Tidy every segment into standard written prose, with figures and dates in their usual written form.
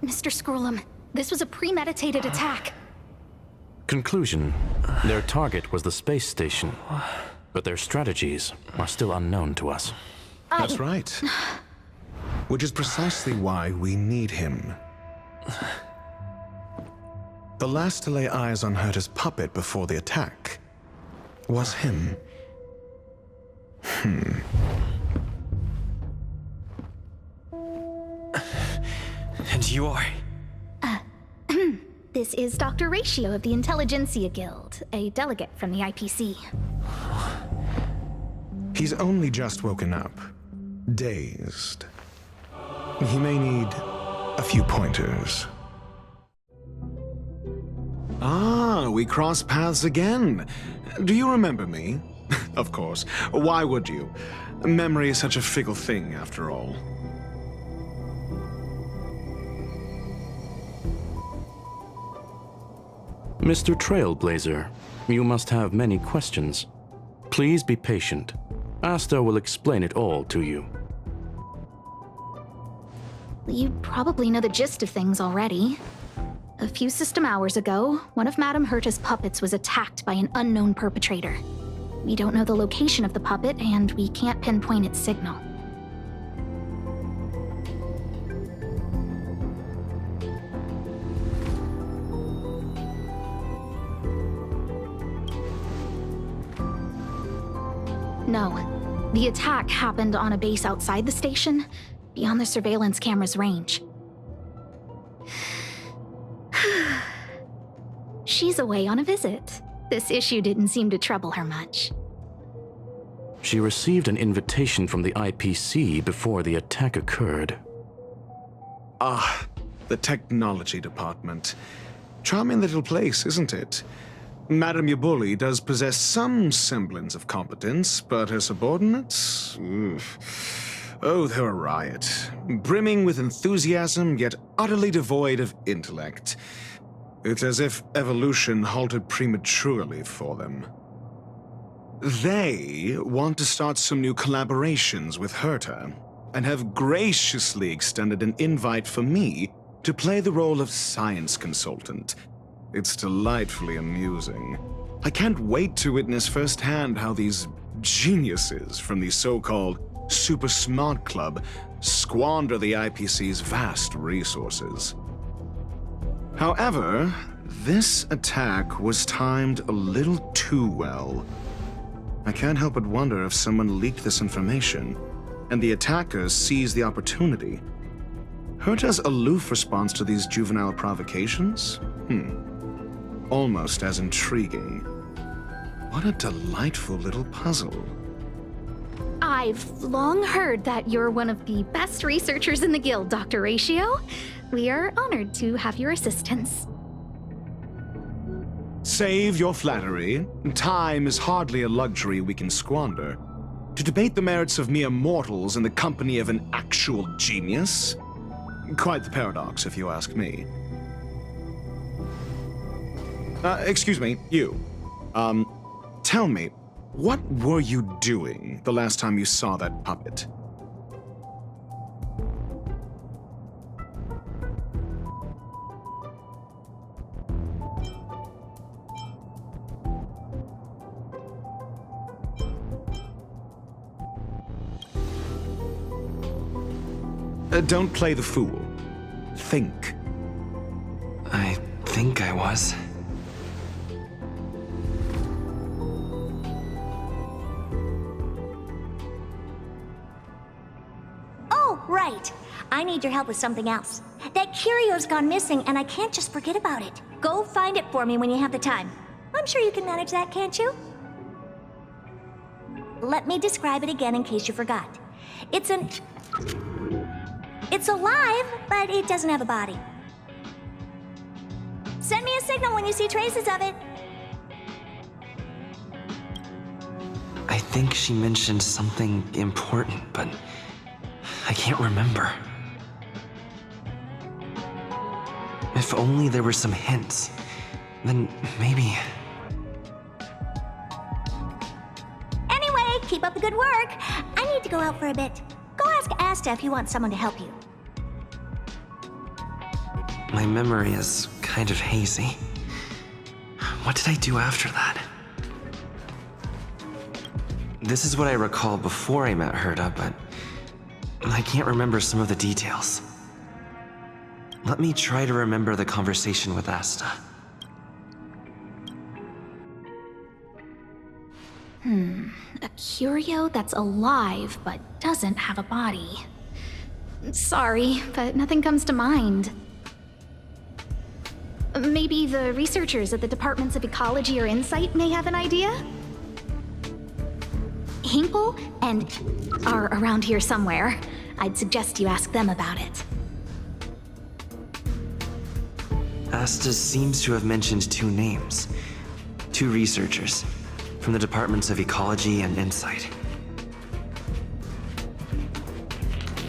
Mr. Scrollum, this was a premeditated attack. Conclusion. Their target was the space station, but their strategies are still unknown to us. That's right. Which is precisely why we need him. The last to lay eyes on Herta's puppet before the attack was him. And you are? This is Dr. Ratio of the Intelligentsia Guild, a delegate from the IPC. He's only just woken up, dazed. He may need a few pointers. Ah, we cross paths again. Do you remember me? Of course. Why would you? Memory is such a fickle thing, after all. Mr. Trailblazer, you must have many questions. Please be patient. Asta will explain it all to you. You probably know the gist of things already. A few system hours ago, one of Madame Herta's puppets was attacked by an unknown perpetrator. We don't know the location of the puppet, and we can't pinpoint its signal. No, the attack happened on a base outside the station, beyond the surveillance camera's range. She's away on a visit. This issue didn't seem to trouble her much. She received an invitation from the IPC before the attack occurred. Ah, the technology department. Charming little place, isn't it? Madame Yabuli does possess some semblance of competence, but her subordinates? Oof. Oh, they're a riot. Brimming with enthusiasm, yet utterly devoid of intellect. It's as if evolution halted prematurely for them. They want to start some new collaborations with Herta, and have graciously extended an invite for me to play the role of science consultant. It's delightfully amusing. I can't wait to witness firsthand how these geniuses from the so-called Super Smart Club squander the IPC's vast resources. However, this attack was timed a little too well. I can't help but wonder if someone leaked this information, and the attackers seized the opportunity. Herta's aloof response to these juvenile provocations? Almost as intriguing. What a delightful little puzzle. I've long heard that you're one of the best researchers in the guild, Dr. Ratio. We are honored to have your assistance. Save your flattery. Time is hardly a luxury we can squander. To debate the merits of mere mortals in the company of an actual genius? Quite the paradox, if you ask me. Excuse me, you. Tell me, what were you doing the last time you saw that puppet? Don't play the fool. Think. I think I was. Oh, right. I need your help with something else. That curio's gone missing, and I can't just forget about it. Go find it for me when you have the time. I'm sure you can manage that, can't you? Let me describe it again in case you forgot. It's alive, but it doesn't have a body. Send me a signal when you see traces of it. I think she mentioned something important, but I can't remember. If only there were some hints, then maybe... Anyway, keep up the good work. I need to go out for a bit. Go ask Asta if you want someone to help you. My memory is kind of hazy. What did I do after that? This is what I recall before I met Herta, but I can't remember some of the details. Let me try to remember the conversation with Asta. A curio that's alive but doesn't have a body. Sorry, but nothing comes to mind. Maybe the researchers at the Departments of Ecology or Insight may have an idea? Hinkle and are around here somewhere. I'd suggest you ask them about it. Asta seems to have mentioned two names. Two researchers from the Departments of Ecology and Insight.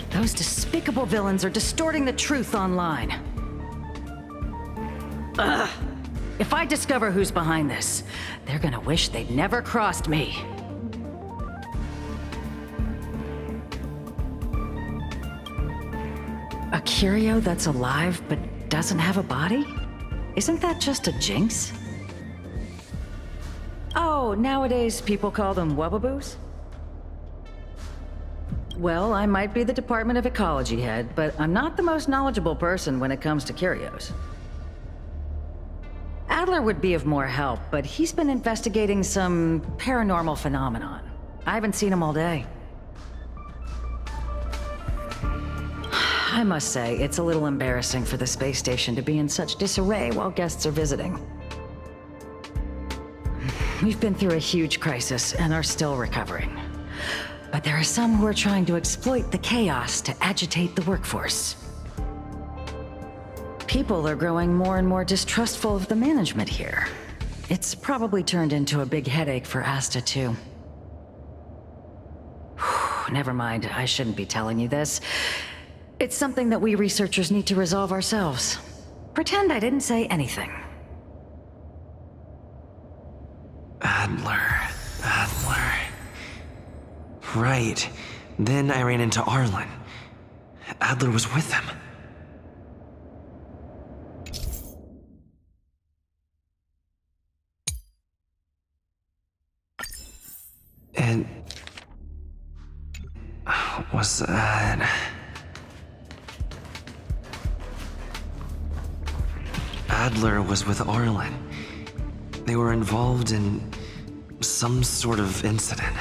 Those despicable villains are distorting the truth online. Ugh. If I discover who's behind this, they're gonna wish they'd never crossed me. A curio that's alive but doesn't have a body? Isn't that just a jinx? Oh, nowadays people call them wubbaboos? Well, I might be the Department of Ecology head, but I'm not the most knowledgeable person when it comes to curios. Adler would be of more help, but he's been investigating some paranormal phenomenon. I haven't seen him all day. I must say, it's a little embarrassing for the space station to be in such disarray while guests are visiting. We've been through a huge crisis and are still recovering. But there are some who are trying to exploit the chaos to agitate the workforce. People are growing more and more distrustful of the management here. It's probably turned into a big headache for Asta, too. Never mind, I shouldn't be telling you this. It's something that we researchers need to resolve ourselves. Pretend I didn't say anything. Adler. Right. Then I ran into Arlen. Adler was with him. And... was that... Adler was with Arlen. They were involved in some sort of incident.